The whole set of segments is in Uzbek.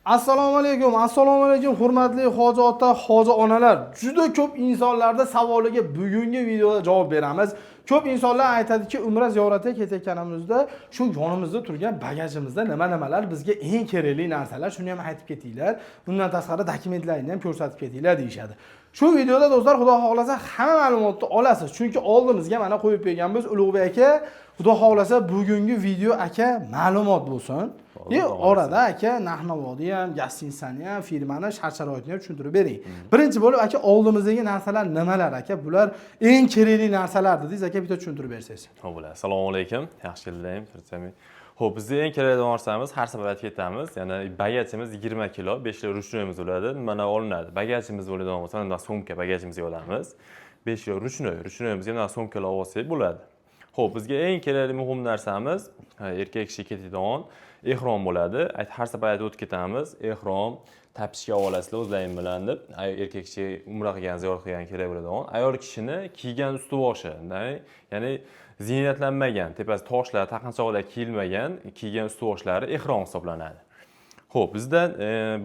Assalomu alaykum, hurmatli hoji ota, hoji onalar. Juda ko'p insonlarda savoliga bugungi videoda javob beramiz. Ko'p insonlar aytadiki, Umra ziyoratiga ketayotganimizda shu yonimizda turgan bagajimizda nimalar bizga eng kerakli narsalar, shuni ham aytib ketinglar. Bundan tashqari dokumentlarni ham ko'rsatib ketinglar deyshadi. Shu videoda do'stlar, xudo xohlasa hamma ma'lumotni olasiz. Chunki oldimizga mana qo'yib berganmiz Ulug'bek aka. Xudo xohlasa bugungi video aka ma'lumot bo'lsin. Orada aka Nahnavodi ham, Gastinsani ham, firmani shart-sharoitini ham tushuntirib bering. Birinchi bo'lib aka oldimizdagi narsalar nimalar aka? Bular eng kerakli narsalar dedingiz aka, bitta tushuntirib bersangiz. Xo'p, assalomu alaykum. Yaxshi keldingiz. Xo'p, bizning eng kerakli narsamiz har safar aytib ketamiz. Ya'ni bagajimiz 20 kilo, 5 kilo ruchnoyimiz bo'ladi. Nimadan olinadi? Bagajimiz bo'ladigan bo'lsa, unda sumka bagajimizga olamiz. 5 kilo ruchnoyimizga unda sumkalar olsak bo'ladi. Xo'p, bizga eng kerakli muhim narsamiz erkak kishi ketadigan ehrom bo'ladi. Har safar aytib o'tib ketamiz. Ehrom tapishga olasizlar o'zlaring bilan deb. Erkak kishi umra qilgan, ziyorat qilgan kerak bo'ladigan. Ayol kishini kiygan usti-boshi, ya'ni ziynatlanmagan, tepasi toshlar, taqinchoqlar kiyilmagan, kiygan usti-boshlari ehrom hisoblanadi. Xo'p, bizdan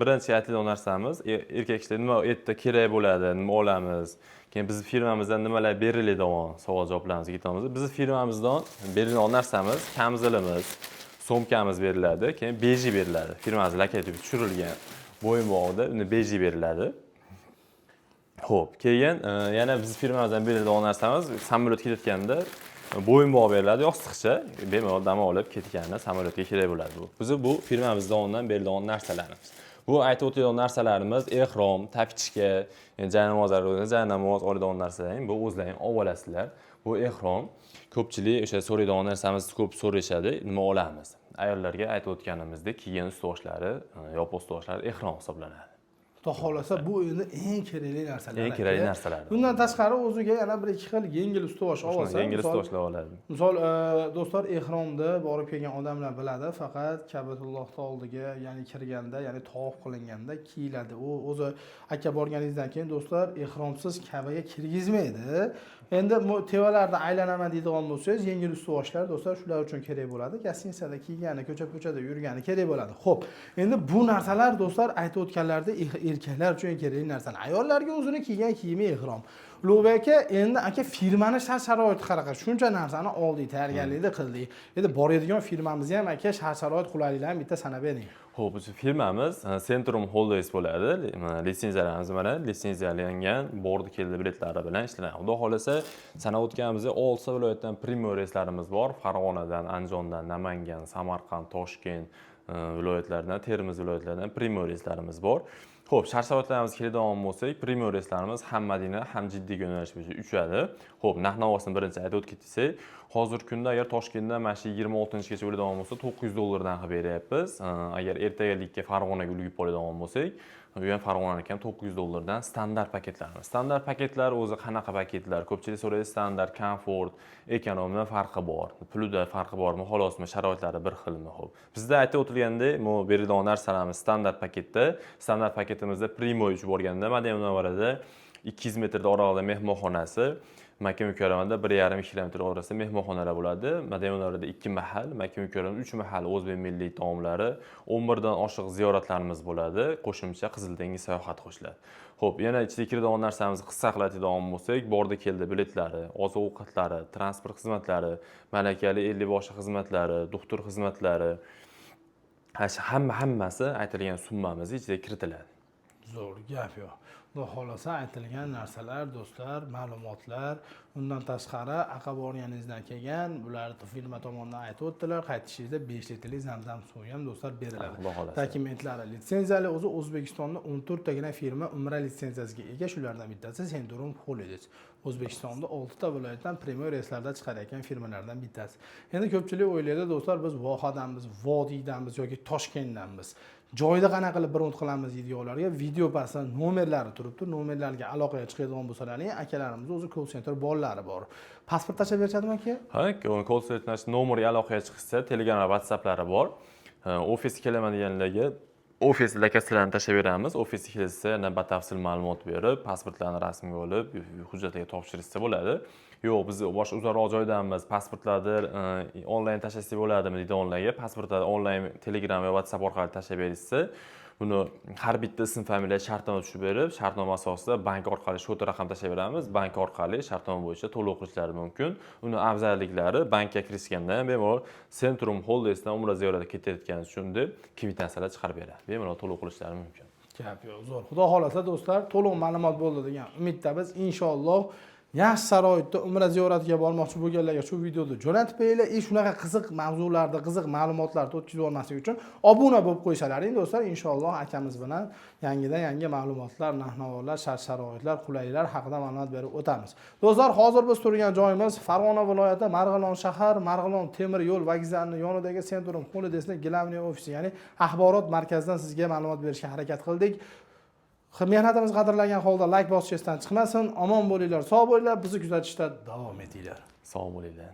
birinchi aytiladigan narsamiz erkak kishilar nima erta kerak bo'ladi, nima olamiz? Keyin biz firmamizdan nimalar beriladigan savol-javoblarimizga ketamiz. Biz firmamizdan beriladigan narsamiz kamzilimiz, sumkamiz beriladi, keyin beji beriladi. Firmamiz logotipi tushirilgan bo'yinbog'da uni beji beriladi. Xo'p, keyin yana biz firmamizdan beriladigan narsamiz samolyot ketayotganda bo'yinbog' beriladi, yostiqcha bemalol dam olib ketganda samolyotga kerak bo'ladi bu. Biz bu firmamizdan beriladigan narsalarimiz. Bu aytib o'tadigan narsalarimiz ehrom, tapichka, namoz oladigan narsalar, bu o'zlaring olib olasizlar. Bu ehrom ko'pchilik o'sha so'raydigan narsamiz ko'p so'rashadi, nima olamiz? Ayollarga aytib o'tganimizdek, kiygan ust-boshlari, yopiq ust-boshlari ehrom hisoblanadi. Xudo xohlasa bu endi eng kerakli narsalar. Eng kerakli narsalar. Bundan tashqari o'ziga yana bir ikki xil yengil ust-bosh olsa, yengil ust-boshlar oladi. Misol, do'stlar ehromda borib kelgan odamlar biladi, faqat Ka'batullohning oldiga, ya'ni kirganda, ya'ni tavof qilinganda kiyiladi. U o'zi aka borganingizdan keyin do'stlar ehromsiz Ka'baga kirgizmaydi. Endi tevalarda aylanaman deydigan bo'lsangiz, yengil ust-boshlar do'stlar shular uchun kerak bo'ladi. Gastinsada kiygani, ko'cha-ko'chada yurgani kerak bo'ladi. Xo'p, endi bu narsalar do'stlar aytib o'tganlarda erkaklar uchun kerakli narsalar. Ayollarga o'zini kiygan kiyimi ehrom. Ulug'bek aka, endi aka firmani shart-sharoiti qanaqa? Shuncha narsani oldik, tayyorgarlikni qildik. Endi boradigan firmamizni ham aka shart-sharoit qulayliklarni bitta sanab bering. Xo'p, bu firmamiz Centrum Holdings bo'ladi. Litsenziyalarimiz mana litsenziyalangan bordi keldi biletlari bilan ishlanadi. Xudo xolasa, sanab o'tganimizda 6 viloyatdan premyer reyslarimiz bor. Farg'onadan, Andijondan, Namangan, Samarqand, Toshkent viloyatlaridan, Termiz viloyatlaridan premyer reyslarimiz bor. Xo'p, shart-sharoitlarimiz keladigan bo'lsak, premyer reyslarimiz ham Madina, ham Jiddiy yo'nalish bo'yicha uchadi. Xo'p, narx-navosini birinchi aytib o'tib ketsak, hozirgi kunda agar Toshkentdan mana shu 26-gacha bo'ladigan bo'lsa, $900 qilib beryapmiz. Agar ertagalikka Farg'onaga ulgib oladigan bo'lsak, bu ham Farg'onaniki ham $900 standart paketlarimiz. Standart paketlar o'zi qanaqa paketlar? Ko'pchilik so'raydi, standart, komfort, ekonomiya farqi bor. Pulida farqi bormi? Xolosmi? Sharoitlari bir xilmi? Xo'p. Bizda aytib o'tilgandek, bu beriladigan narsalarimiz standart paketda. Standart paketimizda Primoy uchib borganda Madina Munavvarada 200 metrda oraliqda mehmonxonasi, Makka Mukarramada 1,5-2 km orasida mehmonxonalar bo'ladi. Madina Munavvarada 2 mahal, Makka Mukarramada 3 mahal o'zbek milliy taomlari, 11 dan oshiq ziyoratlarimiz bo'ladi. Qo'shimcha Qizil dengiz sayohat qo'shiladi. Xo'p, yana ichida kiradigan narsamizni qissa qiladigan bo'lsak, bordi keldi biletlari, oziq-ovqatlari, transport xizmatlari, malakali 50 boshi xizmatlari, doktor xizmatlari, hammasi aytilgan summamiz ichiga kiritiladi. Zo'r gap yo'q. Xudo xolasa aytilgan narsalar, do'stlar, ma'lumotlar, undan tashqari aqab borganingizdan kelgan, bular firma tomonidan aytib o'tdilar, qaytishingizda 5 litrli zamzam suvi ham do'stlar beriladi. Dokumentlari, litsenziyali o'zi O'zbekistonda 14 tagina firma umra litsenziyasiga ega, shulardan bittasi Centrum Holdings. O'zbekistonda 6 ta viloyatdan premyer reyslarda chiqarayotgan firmalardan bittasi. Endi ko'pchilik o'ylaydi, do'stlar, biz Vohadanmiz, Vodiydanmiz yoki Toshkentdanmiz. Joyda qanaqa qilib biron qilamiz deydiganlarga video pastda nomerlari turibdi. Nomerlarga aloqaga chiqadigan bo'lsalarning akalarimiz o'zi call center bollari bor. Pasport tashab berishadimi aka? Ha, call center nomerga aloqaga chiqsa, Telegram va WhatsApplari bor. Ofisga kelaman deganlarga ofis lokasiyalarini tashab beramiz. Ofisga kelsa, batafsil ma'lumot berib, pasportlarni rasmga olib, hujjatlarga topshirishsa bo'ladi. Yo'q, biz boshqa uzoqroq joydanmiz, pasportlarni onlayn tashlasak bo'ladimi deydiganlarga pasportlarni onlayn Telegram va WhatsApp orqali tashlab berishsa buni har bitta ism familiya shartnoma tushib berib, shartnoma asosida bank orqali shot raqam tashlab beramiz. Bank orqali shartnoma bo'yicha to'lov qilishlari mumkin. Uni afzalliklari bankka kirishganda ham bemalol Centrum Holdesdan umra ziyoratiga ketayotgani uchun deb kvitansiyalar chiqarib beradi. Bemalol to'lov qilishlari mumkin. Gap yo'q, zo'r. Xudo xolasa do'stlar, to'liq ma'lumot bo'ldi degan umiddamiz. Inshaalloh yaxshi sharoitda umra ziyoratiga bormoqchi bo'lganlarga shu videoni jo'natib qo'yinglar. Shunaqa qiziq mavzularda, qiziq ma'lumotlarni o'tkazib olmaslik uchun obuna bo'lib qo'yishalaring do'stlar. Inshaalloh akamiz bilan yangidan yangi ma'lumotlar, narx-navolar, shart-sharoitlar, qulayliklar haqida ma'lumot berib o'tamiz. Do'stlar, hozir biz turgan joyimiz Farg'ona viloyati Marg'ilon shahar, Marg'ilon temir yo'l vokzalining yonidagi Centrum Holdesning Glavniy ofisi, ya'ni axborot markazidan sizga ma'lumot berishga harakat qildik. Mehnatimiz qadrlangan holda like bosishdan chiqmasin. Omon bo'linglar, sog' bo'linglar, bizni kuzatishda davom etinglar. Sog' bo'linglar.